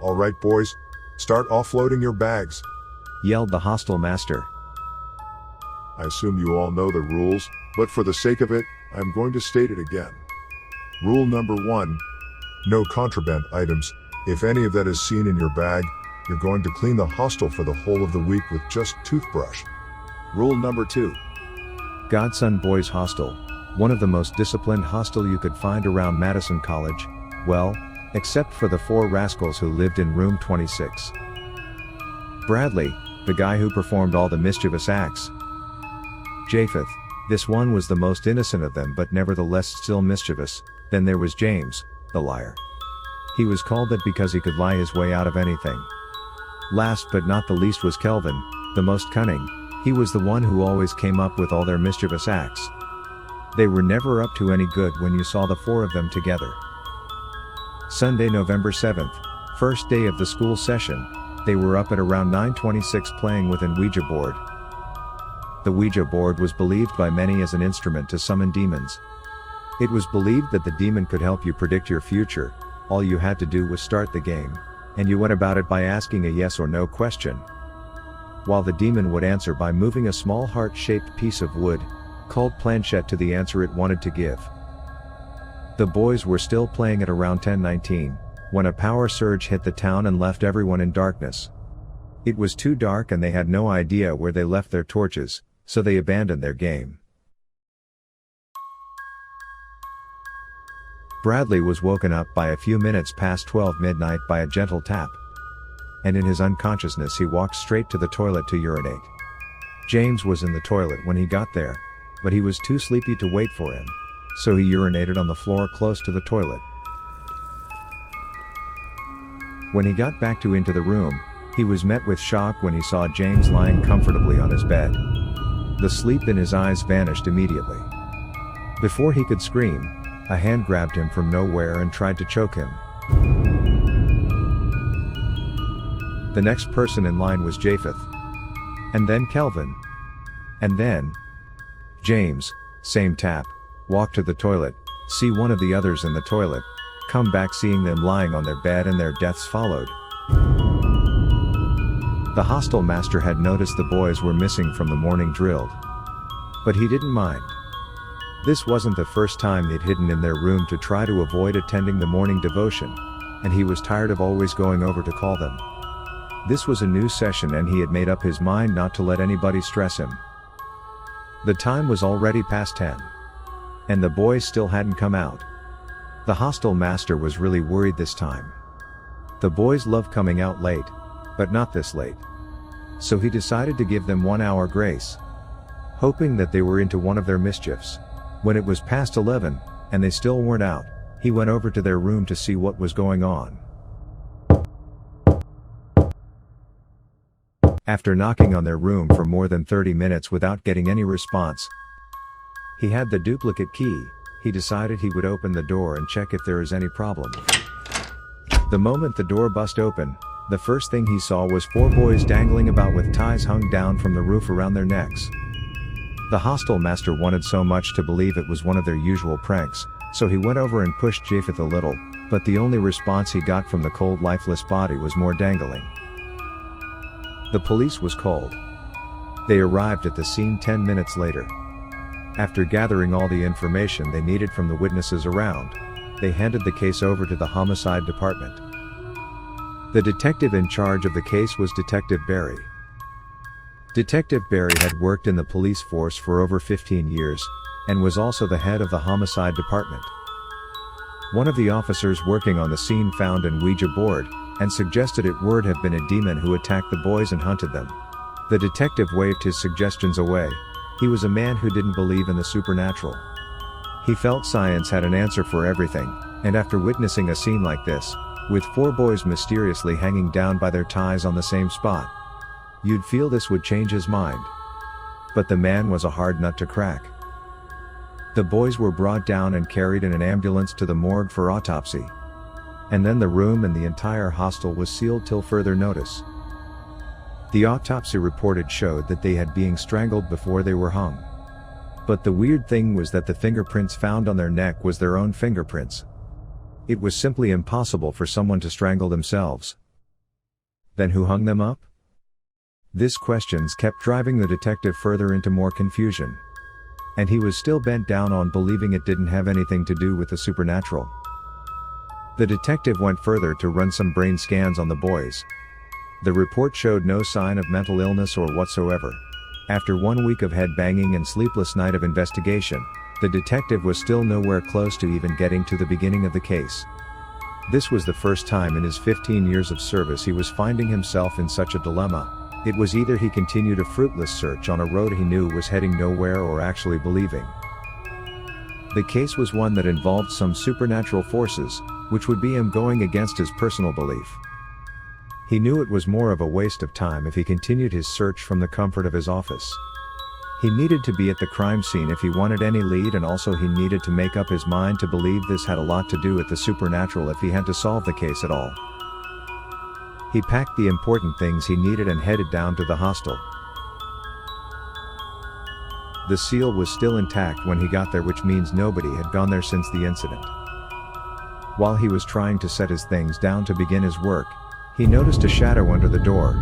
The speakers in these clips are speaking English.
All right, boys, start offloading your bags. yelled the hostel master. I assume you all know the rules, but for the sake of it, I'm going to state it again. Rule number 1. No contraband items. If any of that is seen in your bag, you're going to clean the hostel for the whole of the week with just toothbrush. Rule number 2. Godson Boys Hostel, one of the most disciplined hostel you could find around Madison College, well, except for the 4 rascals who lived in room 26. Bradley, the guy who performed all the mischievous acts. Japheth, this one was the most innocent of them but nevertheless still mischievous. Then there was James, the liar. He was called that because he could lie his way out of anything. Last but not the least was Kelvin, the most cunning. He was the one who always came up with all their mischievous acts. They were never up to any good when you saw the 4 of them together. Sunday, November 7th, first day of the school session, they were up at around 9:26 playing with an Ouija board. The Ouija board was believed by many as an instrument to summon demons. It was believed that the demon could help you predict your future. All you had to do was start the game, and you went about it by asking a yes or no question, while the demon would answer by moving a small heart-shaped piece of wood, called planchette, to the answer it wanted to give. The boys were still playing at around 10:19, when a power surge hit the town and left everyone in darkness. It was too dark and they had no idea where they left their torches, so they abandoned their game. Bradley was woken up by a few minutes past 12 midnight by a gentle tap. And in his unconsciousness he walked straight to the toilet to urinate. James was in the toilet when he got there, but he was too sleepy to wait for him, so he urinated on the floor close to the toilet. When he got back into the room, he was met with shock when he saw James lying comfortably on his bed. The sleep in his eyes vanished immediately. Before he could scream, a hand grabbed him from nowhere and tried to choke him. The next person in line was Japheth. And then Kelvin. And then James, same tap, walk to the toilet, see one of the others in the toilet, come back seeing them lying on their bed, and their deaths followed. The hostel master had noticed the boys were missing from the morning drill, but he didn't mind. This wasn't the first time they'd hidden in their room to try to avoid attending the morning devotion, and he was tired of always going over to call them. This was a new session and he had made up his mind not to let anybody stress him. The time was already past 10. And the boys still hadn't come out. The hostel master was really worried this time. The boys love coming out late, but not this late. So he decided to give them 1 hour grace, hoping that they were into one of their mischiefs. When it was past 11, and they still weren't out, he went over to their room to see what was going on. After knocking on their room for more than 30 minutes without getting any response, he had the duplicate key. He decided he would open the door and check if there is any problem. The moment the door bust open, the first thing he saw was 4 boys dangling about with ties hung down from the roof around their necks. The hostel master wanted so much to believe it was one of their usual pranks, so he went over and pushed Japheth a little, but the only response he got from the cold, lifeless body was more dangling. The police was called. They arrived at the scene 10 minutes later. After gathering all the information they needed from the witnesses around, they handed the case over to the homicide department. The detective in charge of the case was Detective Barry. Detective Barry had worked in the police force for over 15 years, and was also the head of the homicide department. One of the officers working on the scene found an Ouija board, and suggested it would have been a demon who attacked the boys and hunted them. The detective waved his suggestions away. He was a man who didn't believe in the supernatural. He felt science had an answer for everything, and after witnessing a scene like this, with 4 boys mysteriously hanging down by their ties on the same spot, you'd feel this would change his mind. But the man was a hard nut to crack. The boys were brought down and carried in an ambulance to the morgue for autopsy. And then the room and the entire hostel was sealed till further notice. The autopsy report showed that they had been strangled before they were hung. But the weird thing was that the fingerprints found on their neck was their own fingerprints. It was simply impossible for someone to strangle themselves, Then who hung them up? These questions kept driving the detective further into more confusion. And he was still bent down on believing it didn't have anything to do with the supernatural. The detective went further to run some brain scans on the boys. The report showed no sign of mental illness or whatsoever. After 1 week of head banging and sleepless night of investigation, the detective was still nowhere close to even getting to the beginning of the case. This was the first time in his 15 years of service he was finding himself in such a dilemma. It was either he continued a fruitless search on a road he knew was heading nowhere or actually believing. The case was one that involved some supernatural forces, which would be him going against his personal belief. He knew it was more of a waste of time if he continued his search from the comfort of his office. He needed to be at the crime scene if he wanted any lead, and also he needed to make up his mind to believe this had a lot to do with the supernatural if he had to solve the case at all. He packed the important things he needed and headed down to the hostel. The seal was still intact when he got there, which means nobody had gone there since the incident. While he was trying to set his things down to begin his work, he noticed a shadow under the door.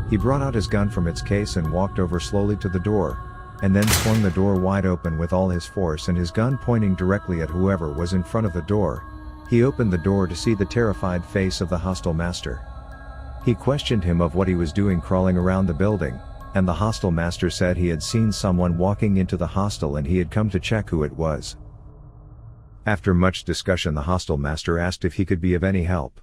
He brought out his gun from its case and walked over slowly to the door, and then swung the door wide open with all his force and his gun pointing directly at whoever was in front of the door. He opened the door to see the terrified face of the hostel master. He questioned him of what he was doing crawling around the building, and the hostel master said he had seen someone walking into the hostel and he had come to check who it was. After much discussion, the hostel master asked if he could be of any help.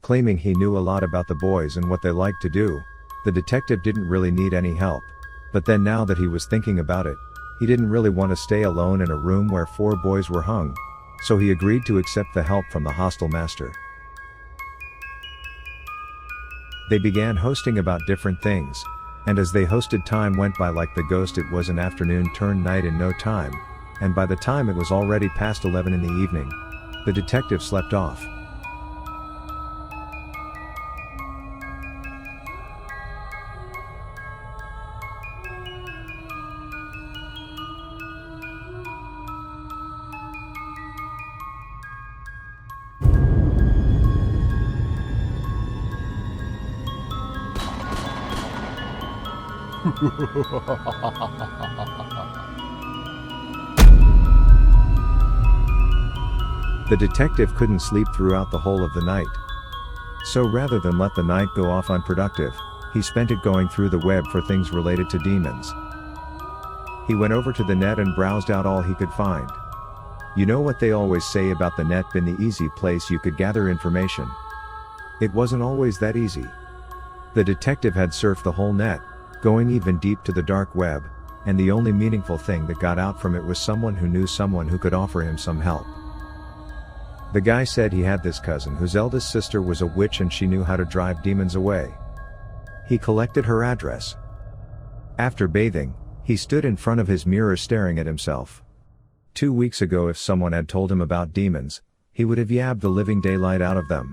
Claiming he knew a lot about the boys and what they liked to do, the detective didn't really need any help. But then, now that he was thinking about it, he didn't really want to stay alone in a room where 4 boys were hung. So he agreed to accept the help from the hostel master. They began hosting about different things, and as they hosted, time went by like the ghost. It was an afternoon turned night in no time, and by the time it was already past 11 in the evening, the detective slept off. The detective couldn't sleep throughout the whole of the night. So rather than let the night go off unproductive, he spent it going through the web for things related to demons. He went over to the net and browsed out all he could find. You know what they always say about the net being the easy place you could gather information. It wasn't always that easy. The detective had surfed the whole net, going even deep to the dark web, and the only meaningful thing that got out from it was someone who knew someone who could offer him some help. The guy said he had this cousin whose eldest sister was a witch and she knew how to drive demons away. He collected her address. After bathing, he stood in front of his mirror staring at himself. 2 weeks ago, if someone had told him about demons, he would have yabbed the living daylight out of them.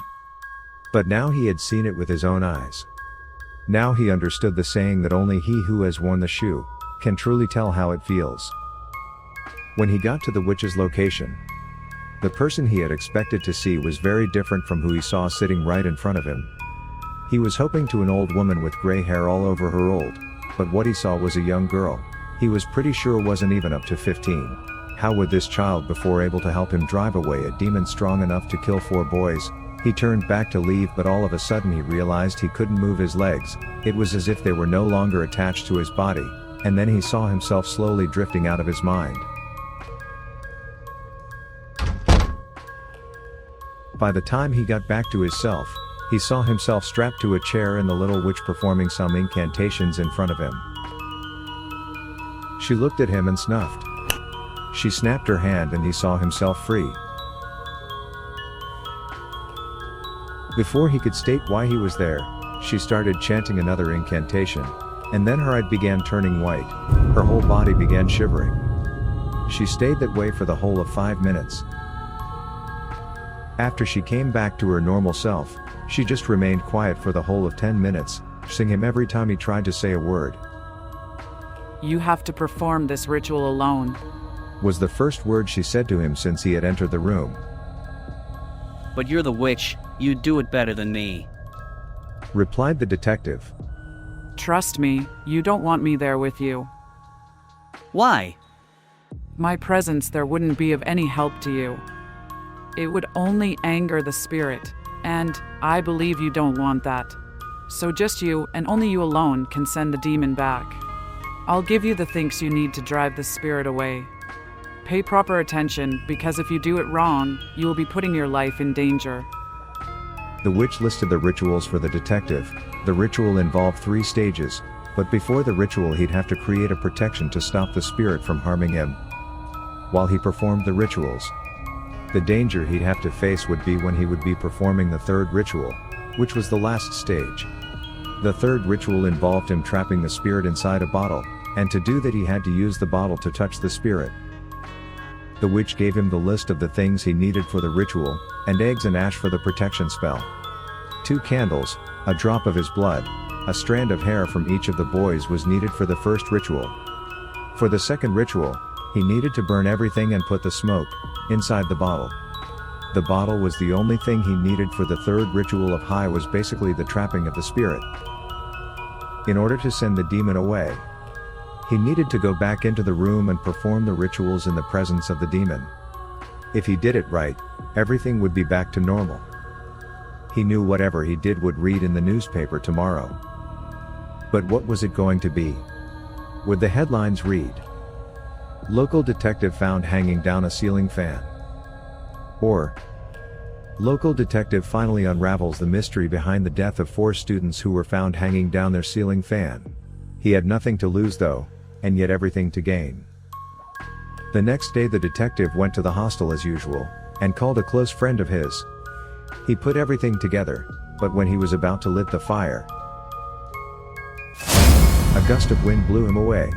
But now he had seen it with his own eyes. Now he understood the saying that only he who has worn the shoe can truly tell how it feels. When he got to the witch's location, the person he had expected to see was very different from who he saw sitting right in front of him. He was hoping to an old woman with gray hair all over her old, but what he saw was a young girl. He was pretty sure wasn't even up to 15. How would this child before able to help him drive away a demon strong enough to kill 4 boys? He turned back to leave, but all of a sudden he realized he couldn't move his legs. It was as if they were no longer attached to his body, and then he saw himself slowly drifting out of his mind. By the time he got back to his self, he saw himself strapped to a chair and the little witch performing some incantations in front of him. She looked at him and snuffed. She snapped her hand and he saw himself free. Before he could state why he was there, she started chanting another incantation, and then her eye began turning white. Her whole body began shivering. She stayed that way for the whole of 5 minutes. After she came back to her normal self, she just remained quiet for the whole of 10 minutes, cursing him every time he tried to say a word. "You have to perform this ritual alone," was the first word she said to him since he had entered the room. "But you're the witch, you'd do it better than me." replied the detective. Trust me, you don't want me there with you. Why? My presence there wouldn't be of any help to you. It would only anger the spirit, and I believe you don't want that. So just you, and only you alone, can send the demon back. I'll give you the things you need to drive the spirit away. Pay proper attention, because if you do it wrong, you will be putting your life in danger. The witch listed the rituals for the detective. The ritual involved 3 stages, but before the ritual he'd have to create a protection to stop the spirit from harming him. While he performed the rituals, the danger he'd have to face would be when he would be performing the 3rd ritual, which was the last stage. The 3rd ritual involved him trapping the spirit inside a bottle, and to do that he had to use the bottle to touch the spirit. The witch gave him the list of the things he needed for the ritual, and eggs and ash for the protection spell. 2 candles, a drop of his blood, a strand of hair from each of the boys was needed for the 1st ritual. For the 2nd ritual, he needed to burn everything and put the smoke inside the bottle. The bottle was the only thing he needed for the 3rd ritual of high was basically the trapping of the spirit. In order to send the demon away, he needed to go back into the room and perform the rituals in the presence of the demon. If he did it right, everything would be back to normal. He knew whatever he did would read in the newspaper tomorrow. But what was it going to be? Would the headlines read, "Local detective found hanging down a ceiling fan"? Or, "Local detective finally unravels the mystery behind the death of 4 students who were found hanging down their ceiling fan"? He had nothing to lose though, and yet everything to gain. The next day the detective went to the hostel as usual, and called a close friend of his. He put everything together, but when he was about to lit the fire, a gust of wind blew him away.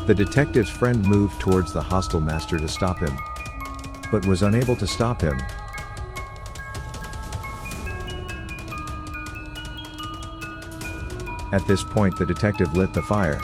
The detective's friend moved towards the hostel master to stop him, but was unable to stop him. At this point the detective lit the fire.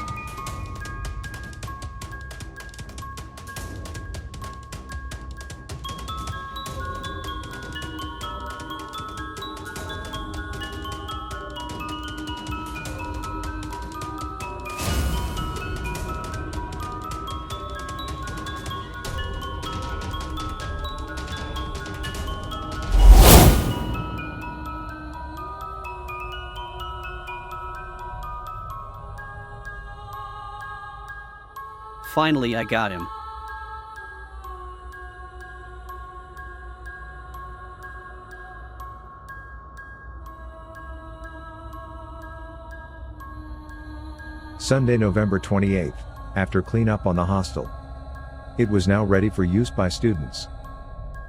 Finally, I got him. Sunday, November 28th, after cleanup on the hostel. It was now ready for use by students.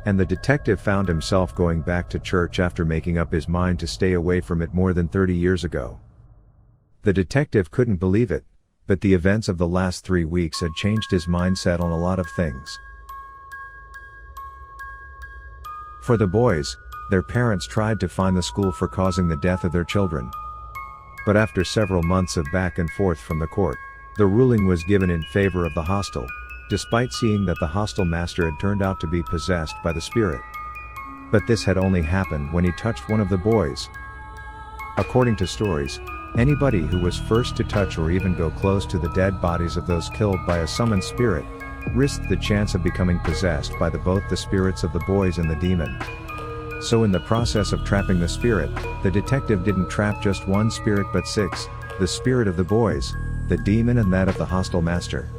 And the detective found himself going back to church after making up his mind to stay away from it more than 30 years ago. The detective couldn't believe it, but the events of the last 3 weeks had changed his mindset on a lot of things. For the boys, their parents tried to fine the school for causing the death of their children. But after several months of back and forth from the court, the ruling was given in favor of the hostel, despite seeing that the hostel master had turned out to be possessed by the spirit. But this had only happened when he touched one of the boys. According to stories, anybody who was first to touch or even go close to the dead bodies of those killed by a summoned spirit risked the chance of becoming possessed by both the spirits of the boys and the demon. So in the process of trapping the spirit, the detective didn't trap just one spirit but 6, the spirit of the boys, the demon and that of the hostel master.